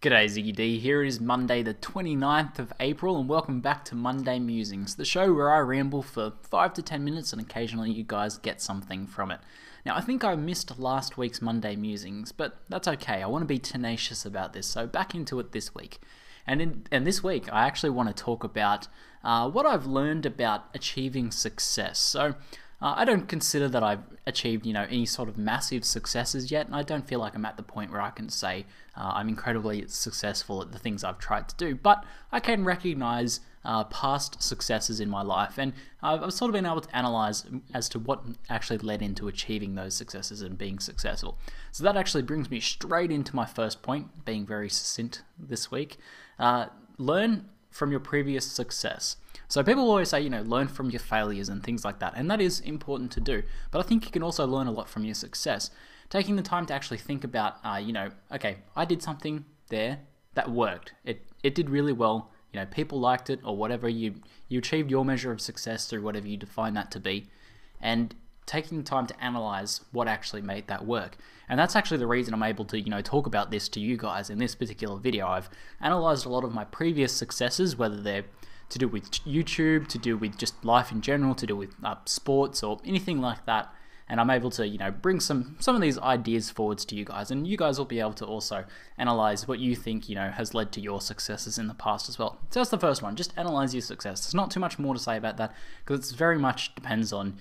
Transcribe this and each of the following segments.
G'day ZiggyD, here is Monday the 29th of April and welcome back to Monday Musings, the show where I ramble for 5 to 10 minutes and occasionally you guys get something from it. Now I think I missed last week's Monday Musings, but that's okay, I want to be tenacious about this, so back into it this week. And this week I actually want to talk about what I've learned about achieving success. So I don't consider that I've achieved, any sort of massive successes yet, and I don't feel like I'm at the point where I can say I'm incredibly successful at the things I've tried to do, but I can recognize past successes in my life, and I've sort of been able to analyze as to what actually led into achieving those successes and being successful. So that actually brings me straight into my first point, being very succinct this week. Learn from your previous success. So people always say, learn from your failures and things like that, and that is important to do. But I think you can also learn a lot from your success. Taking the time to actually think about, okay, I did something there that worked. It did really well. People liked it, or whatever. You achieved your measure of success through whatever you define that to be, and taking the time to analyze what actually made that work. And that's actually the reason I'm able to, talk about this to you guys in this particular video. I've analyzed a lot of my previous successes, whether they're to do with YouTube, to do with just life in general, to do with sports or anything like that. And I'm able to, bring some of these ideas forwards to you guys, and you guys will be able to also analyze what you think, has led to your successes in the past as well. So that's the first one, just analyze your success. There's not too much more to say about that because it's very much depends on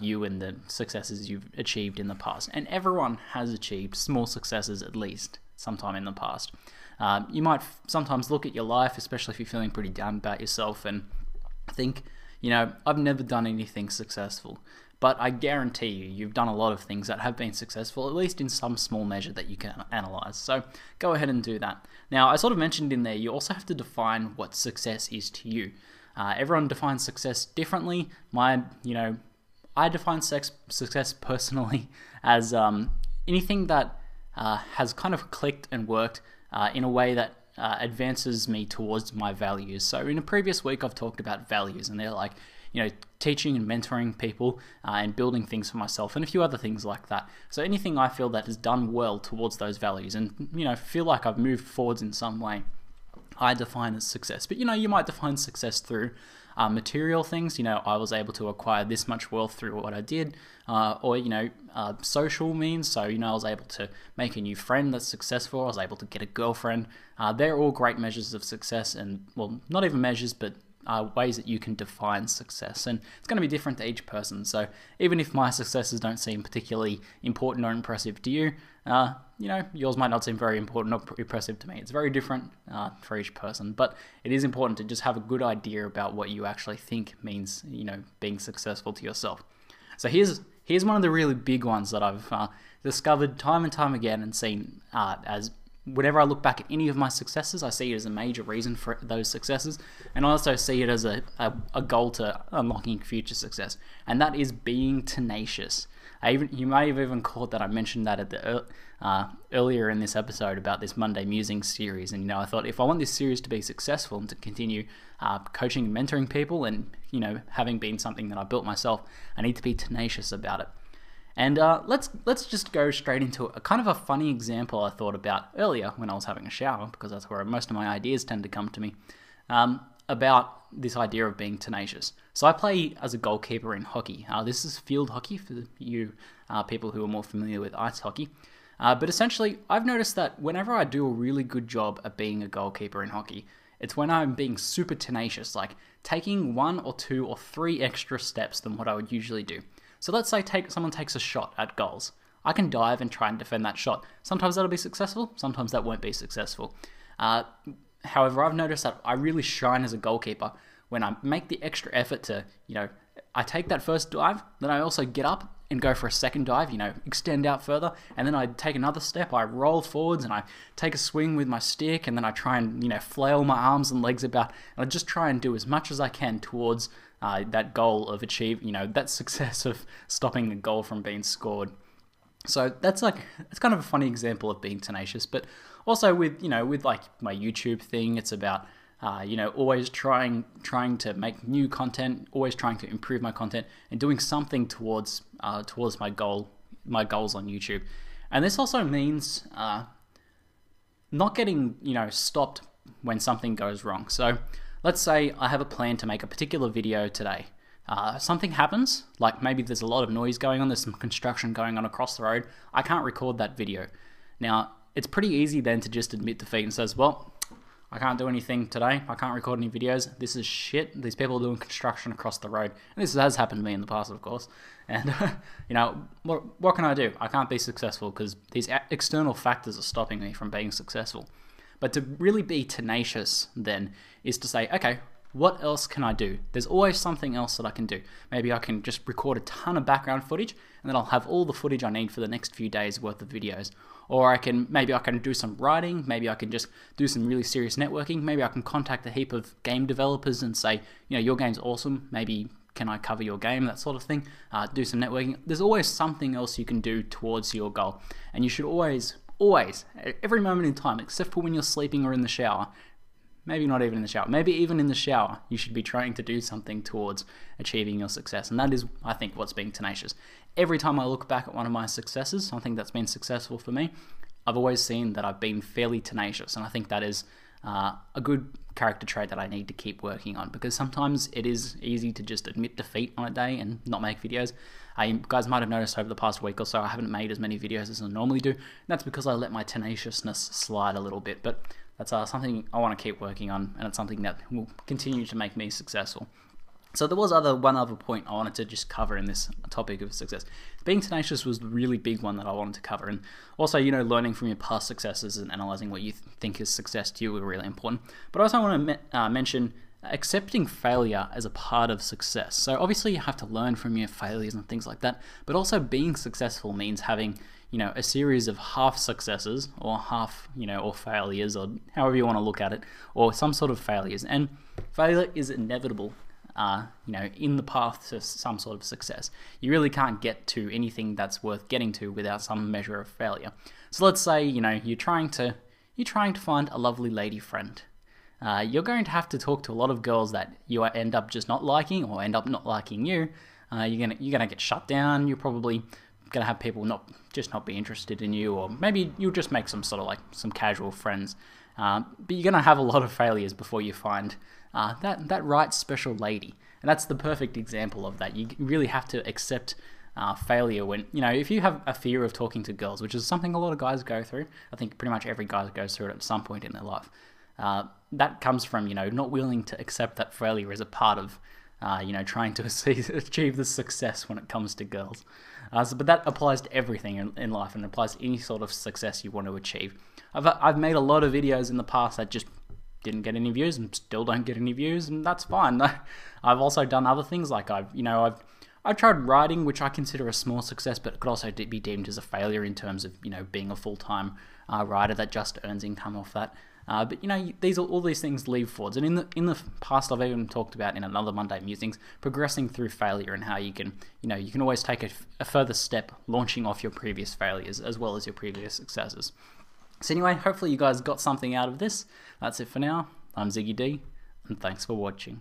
you and the successes you've achieved in the past. And everyone has achieved small successes at least sometime in the past. You might sometimes look at your life, especially if you're feeling pretty down about yourself, and think, I've never done anything successful. But I guarantee you've done a lot of things that have been successful, at least in some small measure that you can analyze. So go ahead and do that. Now, I sort of mentioned in there, you also have to define what success is to you. Everyone defines success differently. I define success personally as anything that has kind of clicked and worked in a way that advances me towards my values. So in a previous week, I've talked about values, and they're like, teaching and mentoring people and building things for myself and a few other things like that. So anything I feel that has done well towards those values and, feel like I've moved forwards in some way, I define as success. But, you might define success through material things. I was able to acquire this much wealth through what I did, or, social means. So, I was able to make a new friend that's successful. I was able to get a girlfriend. They're all great measures of success, and, well, not even measures, but ways that you can define success, and it's going to be different to each person. So even if my successes don't seem particularly important or impressive to you, yours might not seem very important or impressive to me. It's very different for each person, but it is important to just have a good idea about what you actually think means, being successful to yourself. So here's one of the really big ones that I've discovered time and time again and seen as whenever I look back at any of my successes, I see it as a major reason for those successes, and I also see it as a goal to unlocking future success, and that is being tenacious. You may have even caught that I mentioned that at the earlier in this episode about this Monday Musings series, and I thought if I want this series to be successful and to continue coaching and mentoring people, and having been something that I built myself, I need to be tenacious about it. And let's just go straight into a kind of a funny example I thought about earlier when I was having a shower, because that's where most of my ideas tend to come to me, about this idea of being tenacious. So I play as a goalkeeper in hockey. This is field hockey for you people who are more familiar with ice hockey. But essentially, I've noticed that whenever I do a really good job at being a goalkeeper in hockey, it's when I'm being super tenacious, like taking 1 or 2 or 3 extra steps than what I would usually do. So let's say someone takes a shot at goals. I can dive and try and defend that shot. Sometimes that'll be successful, sometimes that won't be successful. However, I've noticed that I really shine as a goalkeeper when I make the extra effort to, I take that first dive, then I also get up and go for a second dive, extend out further, and then I take another step, I roll forwards and I take a swing with my stick, and then I try and, flail my arms and legs about, and I just try and do as much as I can towards that goal of achieving, that success of stopping a goal from being scored. So it's kind of a funny example of being tenacious, but also with like my YouTube thing, it's about always trying to make new content, always trying to improve my content, and doing something towards my goals on YouTube. And this also means not getting, stopped when something goes wrong. So let's say I have a plan to make a particular video today. Something happens, like maybe there's a lot of noise going on, there's some construction going on across the road. I can't record that video. Now, it's pretty easy then to just admit defeat and says, well, I can't do anything today. I can't record any videos. This is shit. These people are doing construction across the road. And this has happened to me in the past, of course. And, what can I do? I can't be successful because these external factors are stopping me from being successful. But to really be tenacious then is to say, okay, what else can I do? There's always something else that I can do. Maybe I can just record a ton of background footage and then I'll have all the footage I need for the next few days worth of videos. Or maybe I can do some writing, maybe I can just do some really serious networking, maybe I can contact a heap of game developers and say, your game's awesome, maybe can I cover your game, that sort of thing, do some networking. There's always something else you can do towards your goal. And you should always, every moment in time, except for when you're sleeping or in the shower, maybe not even in the shower, maybe even in the shower, you should be trying to do something towards achieving your success. And that is, I think, what's being tenacious. Every time I look back at one of my successes, something that's been successful for me, I've always seen that I've been fairly tenacious. And I think that is a good character trait that I need to keep working on, because sometimes it is easy to just admit defeat on a day and not make videos. You guys might have noticed over the past week or so I haven't made as many videos as I normally do. And that's because I let my tenaciousness slide a little bit. But that's something I want to keep working on, and it's something that will continue to make me successful. So there was one other point I wanted to just cover in this topic of success. Being tenacious was the really big one that I wanted to cover, and also, learning from your past successes and analyzing what you think is success to you were really important. But I also want to mention accepting failure as a part of success. So obviously you have to learn from your failures and things like that, but also being successful means having a series of half successes or half, or failures, or however you want to look at it, or some sort of failures. And failure is inevitable, in the path to some sort of success. You really can't get to anything that's worth getting to without some measure of failure. So let's say, you're trying to find a lovely lady friend. You're going to have to talk to a lot of girls that you end up just not liking, or end up not liking you. You're gonna get shut down. You're probably gonna have people not be interested in you, or maybe you'll just make some sort of some casual friends. But you're gonna have a lot of failures before you find that right special lady, and that's the perfect example of that. You really have to accept failure when if you have a fear of talking to girls, which is something a lot of guys go through. I think pretty much every guy goes through it at some point in their life. That comes from not willing to accept that failure is a part of trying to achieve the success when it comes to girls. But that applies to everything in life, and it applies to any sort of success you want to achieve. I've made a lot of videos in the past that just didn't get any views and still don't get any views, and that's fine. I've also done other things, like I've tried writing, which I consider a small success, but it could also be deemed as a failure in terms of being a full-time writer that just earns income off that. But all these things leave frauds, and in the past I've even talked about in another Monday Musings progressing through failure, and how you can always take a further step launching off your previous failures as well as your previous successes. So anyway, hopefully you guys got something out of this. That's it for now. I'm ZiggyD, and thanks for watching.